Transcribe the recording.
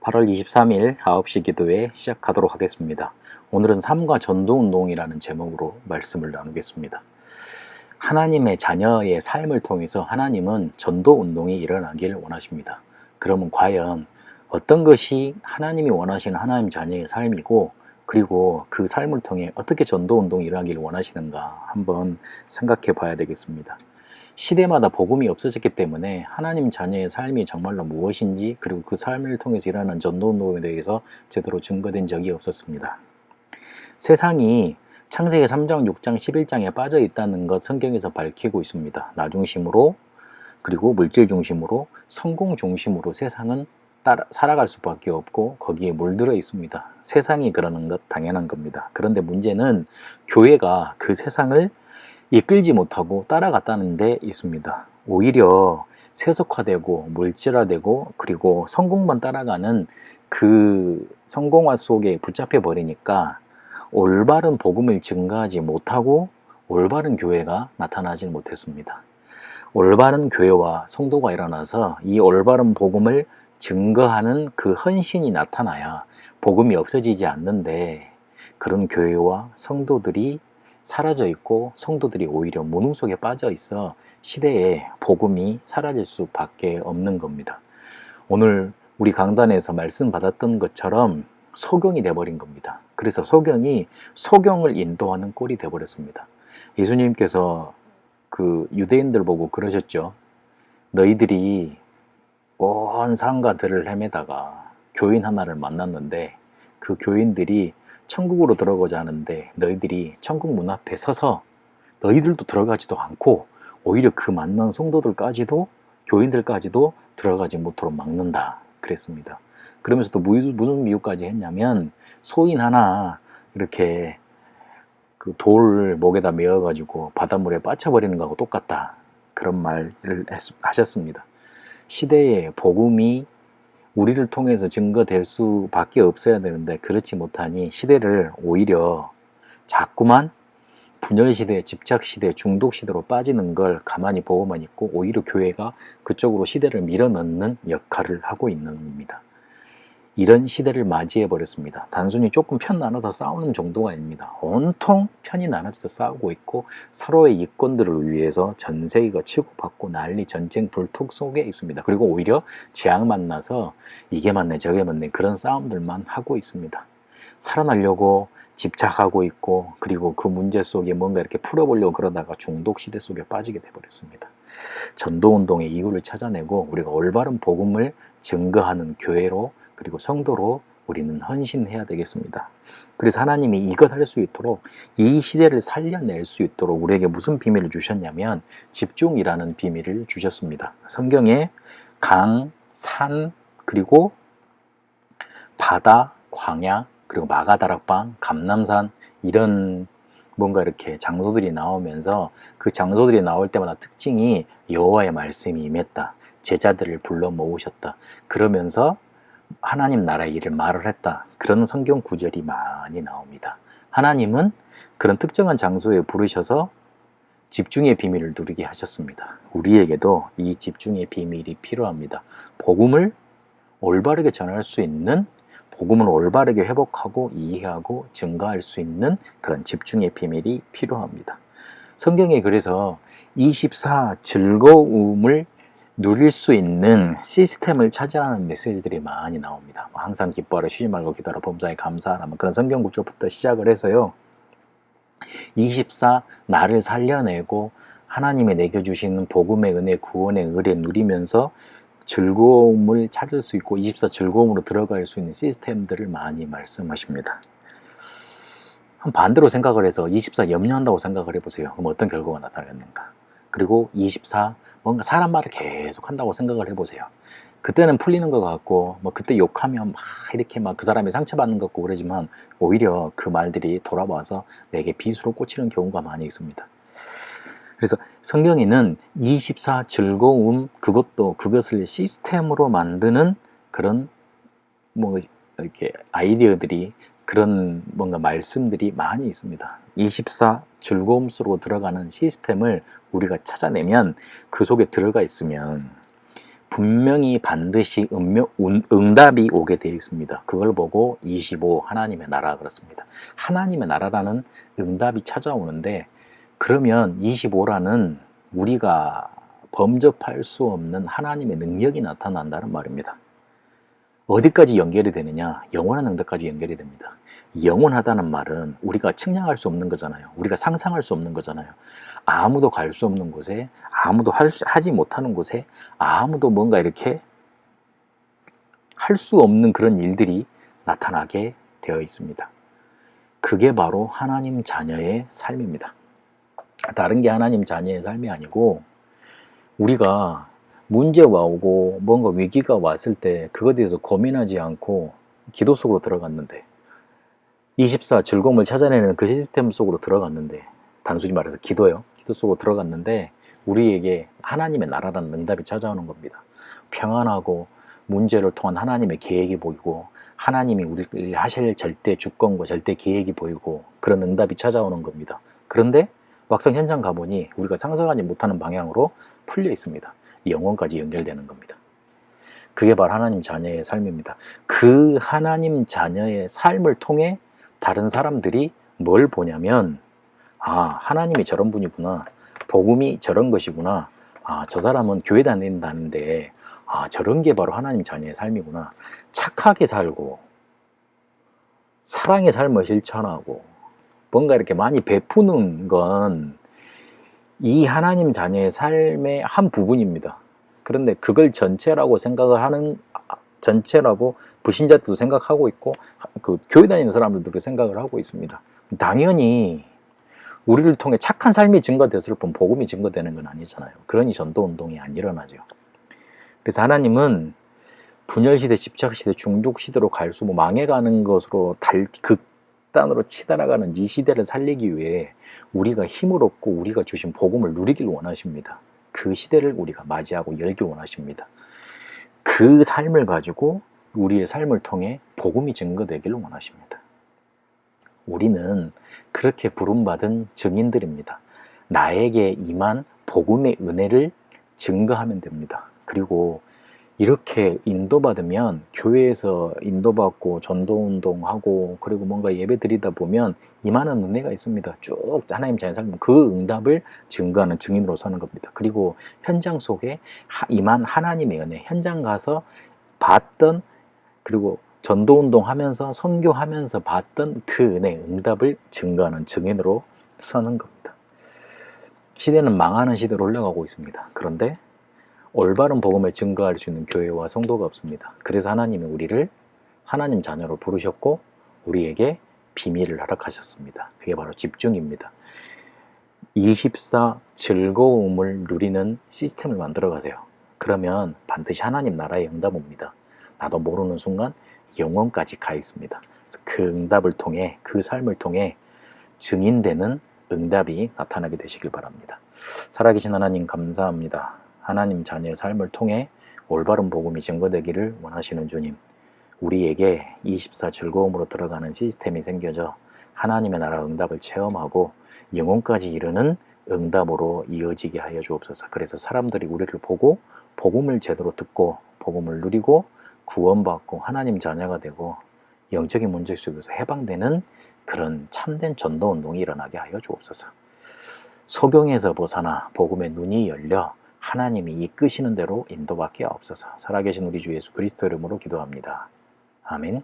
8월 23일 9시 기도회 시작하도록 하겠습니다. 오늘은 삶과 전도운동이라는 제목으로 말씀을 나누겠습니다. 하나님의 자녀의 삶을 통해서 하나님은 전도운동이 일어나길 원하십니다. 그러면 과연 어떤 것이 하나님이 원하시는 하나님 자녀의 삶이고, 그리고 그 삶을 통해 어떻게 전도운동이 일어나길 원하시는가 한번 생각해 봐야 되겠습니다. 시대마다 복음이 없어졌기 때문에 하나님 자녀의 삶이 정말로 무엇인지, 그리고 그 삶을 통해서 일어나는 전도운동에 대해서 제대로 증거된 적이 없었습니다. 세상이 창세기 3장, 6장, 11장에 빠져 있다는 것 성경에서 밝히고 있습니다. 나 중심으로, 그리고 물질 중심으로, 성공 중심으로 세상은 살아갈 수밖에 없고 거기에 물들어 있습니다. 세상이 그러는 것 당연한 겁니다. 그런데 문제는 교회가 그 세상을 이끌지 못하고 따라갔다는 데 있습니다. 오히려 세속화되고 물질화되고 그리고 성공만 따라가는 그 성공화 속에 붙잡혀 버리니까 올바른 복음을 증거하지 못하고 올바른 교회가 나타나지 못했습니다. 올바른 교회와 성도가 일어나서 이 올바른 복음을 증거하는 그 헌신이 나타나야 복음이 없어지지 않는데, 그런 교회와 성도들이 사라져 있고 성도들이 오히려 무능 속에 빠져 있어 시대에 복음이 사라질 수밖에 없는 겁니다. 오늘 우리 강단에서 말씀 받았던 것처럼 소경이 돼버린 겁니다. 그래서 소경이 소경을 인도하는 꼴이 돼버렸습니다. 예수님께서 그 유대인들 보고 그러셨죠. 너희들이 온 산과 들을 헤매다가 교인 하나를 만났는데, 그 교인들이 천국으로 들어가자 하는데 너희들이 천국 문 앞에 서서 너희들도 들어가지도 않고 오히려 그 만난 성도들까지도, 교인들까지도 들어가지 못하도록 막는다 그랬습니다. 그러면서 또 무슨 비유까지 했냐면, 소인 하나 이렇게 그 돌 목에다 메어가지고 바닷물에 빠쳐버리는 거하고 똑같다, 그런 말을 하셨습니다. 시대의 복음이 우리를 통해서 증거될 수밖에 없어야 되는데 그렇지 못하니 시대를 오히려 자꾸만 분열시대, 집착시대, 중독시대로 빠지는 걸 가만히 보고만 있고 오히려 교회가 그쪽으로 시대를 밀어넣는 역할을 하고 있는 겁니다. 이런 시대를 맞이해 버렸습니다. 단순히 조금 편 나눠서 싸우는 정도가 아닙니다. 온통 편이 나눠져서 싸우고 있고 서로의 이권들을 위해서 전 세계가 치고받고 난리, 전쟁 불통 속에 있습니다. 그리고 오히려 재앙 만나서 이게 맞네 저게 맞네 그런 싸움들만 하고 있습니다. 살아나려고 집착하고 있고, 그리고 그 문제 속에 뭔가 이렇게 풀어보려고 그러다가 중독 시대 속에 빠지게 돼버렸습니다. 전도운동의 이유를 찾아내고 우리가 올바른 복음을 증거하는 교회로, 그리고 성도로 우리는 헌신해야 되겠습니다. 그래서 하나님이 이것 할 수 있도록, 이 시대를 살려낼 수 있도록 우리에게 무슨 비밀을 주셨냐면 집중이라는 비밀을 주셨습니다. 성경에 강, 산, 그리고 바다, 광야, 그리고 마가다락방, 감람산, 이런 뭔가 이렇게 장소들이 나오면서 그 장소들이 나올 때마다 특징이 여호와의 말씀이 임했다, 제자들을 불러 모으셨다, 그러면서 하나님 나라의 일을 말을 했다, 그런 성경 구절이 많이 나옵니다. 하나님은 그런 특정한 장소에 부르셔서 집중의 비밀을 누리게 하셨습니다. 우리에게도 이 집중의 비밀이 필요합니다. 복음을 올바르게 전할 수 있는, 복음을 올바르게 회복하고 이해하고 증가할 수 있는 그런 집중의 비밀이 필요합니다. 성경에 그래서 24 즐거움을 누릴 수 있는 시스템을 찾아라는 메시지들이 많이 나옵니다. 항상 기뻐하라, 쉬지 말고 기도하라, 범사에 감사하라, 그런 성경 구절부터 시작을 해서요. 24 나를 살려내고 하나님의 내게 주시는 복음의 은혜, 구원의 은혜 누리면서 즐거움을 찾을 수 있고 24 즐거움으로 들어갈 수 있는 시스템들을 많이 말씀하십니다. 한 반대로 생각을 해서 24 염려한다고 생각을 해보세요. 그럼 어떤 결과가 나타나겠는가? 그리고 24 뭔가 사람 말을 계속 한다고 생각을 해보세요. 그때는 풀리는 것 같고, 그때 욕하면 막 이렇게 막 그 사람이 상처받는 것 같고 그러지만 오히려 그 말들이 돌아와서 내게 빗으로 꽂히는 경우가 많이 있습니다. 그래서 성경에는 24 즐거움, 그것을 시스템으로 만드는 그런 이렇게 아이디어들이, 그런 뭔가 말씀들이 많이 있습니다. 24 즐거움 속으로 들어가는 시스템을 우리가 찾아내면, 그 속에 들어가 있으면 분명히 반드시 응답이 오게 되어 있습니다. 그걸 보고 25 하나님의 나라 그렇습니다. 하나님의 나라라는 응답이 찾아오는데, 그러면 25라는 우리가 범접할 수 없는 하나님의 능력이 나타난다는 말입니다. 어디까지 연결이 되느냐? 영원한 응답까지 연결이 됩니다. 영원하다는 말은 우리가 측량할 수 없는 거잖아요. 우리가 상상할 수 없는 거잖아요. 아무도 갈 수 없는 곳에, 아무도 하지 못하는 곳에, 아무도 뭔가 이렇게 할 수 없는 그런 일들이 나타나게 되어 있습니다. 그게 바로 하나님 자녀의 삶입니다. 다른 게 하나님 자녀의 삶이 아니고, 우리가 문제가 오고 뭔가 위기가 왔을 때 그거에 대해서 고민하지 않고 기도 속으로 들어갔는데, 24 즐거움을 찾아내는 그 시스템 속으로 들어갔는데, 단순히 말해서 기도요. 기도 속으로 들어갔는데 우리에게 하나님의 나라라는 응답이 찾아오는 겁니다. 평안하고 문제를 통한 하나님의 계획이 보이고, 하나님이 우리를 하실 절대 주권과 절대 계획이 보이고, 그런 응답이 찾아오는 겁니다. 그런데 막상 현장 가보니 우리가 상상하지 못하는 방향으로 풀려 있습니다. 영혼까지 연결되는 겁니다. 그게 바로 하나님 자녀의 삶입니다. 그 하나님 자녀의 삶을 통해 다른 사람들이 뭘 보냐면, 아, 하나님이 저런 분이구나, 복음이 저런 것이구나, 아, 저 사람은 교회 다닌다는데 아, 저런 게 바로 하나님 자녀의 삶이구나, 착하게 살고 사랑의 삶을 실천하고 뭔가 이렇게 많이 베푸는 건 이 하나님 자녀의 삶의 한 부분입니다. 그런데 그걸 전체라고 생각을 하는, 전체라고 불신자들도 생각하고 있고, 그 교회 다니는 사람들도 생각을 하고 있습니다. 당연히 우리를 통해 착한 삶이 증거됐을 뿐 복음이 증거되는 건 아니잖아요. 그러니 전도운동이 안 일어나죠. 그래서 하나님은 분열시대, 집착시대, 중독시대로 갈수록 망해가는 것으로 극단으로 치달아가는 이 시대를 살리기 위해 우리가 힘을 얻고 우리가 주신 복음을 누리길 원하십니다. 그 시대를 우리가 맞이하고 열길 원하십니다. 그 삶을 가지고 우리의 삶을 통해 복음이 증거되기를 원하십니다. 우리는 그렇게 부름받은 증인들입니다. 나에게 임한 복음의 은혜를 증거하면 됩니다. 그리고 이렇게 인도받으면, 교회에서 인도받고 전도운동하고 그리고 뭔가 예배 드리다 보면 임하는 은혜가 있습니다. 쭉 하나님 자녀 삶은 그 응답을 증거하는 증인으로 서는 겁니다. 그리고 현장 속에 임한 하나님의 은혜, 현장 가서 봤던, 그리고 전도운동 하면서 선교하면서 봤던 그 은혜, 응답을 증거하는 증인으로 서는 겁니다. 시대는 망하는 시대로 올라가고 있습니다. 그런데 올바른 복음을 증거할 수 있는 교회와 성도가 없습니다. 그래서 하나님이 우리를 하나님 자녀로 부르셨고 우리에게 비밀을 허락하셨습니다. 그게 바로 집중입니다. 24 즐거움을 누리는 시스템을 만들어 가세요. 그러면 반드시 하나님 나라의 응답 옵니다. 나도 모르는 순간 영혼까지 가 있습니다. 그 응답을 통해, 그 삶을 통해 증인되는 응답이 나타나게 되시길 바랍니다. 살아계신 하나님 감사합니다. 하나님 자녀의 삶을 통해 올바른 복음이 증거되기를 원하시는 주님, 우리에게 24 즐거움으로 들어가는 시스템이 생겨져 하나님의 나라 응답을 체험하고 영혼까지 이르는 응답으로 이어지게 하여 주옵소서. 그래서 사람들이 우리를 보고 복음을 제대로 듣고 복음을 누리고 구원받고 하나님 자녀가 되고 영적인 문제 속에서 해방되는 그런 참된 전도운동이 일어나게 하여 주옵소서. 소경에서 벗어나 복음의 눈이 열려 하나님이 이끄시는 대로 인도받게 하옵소서. 살아계신 우리 주 예수 그리스도 이름으로 기도합니다. 아멘.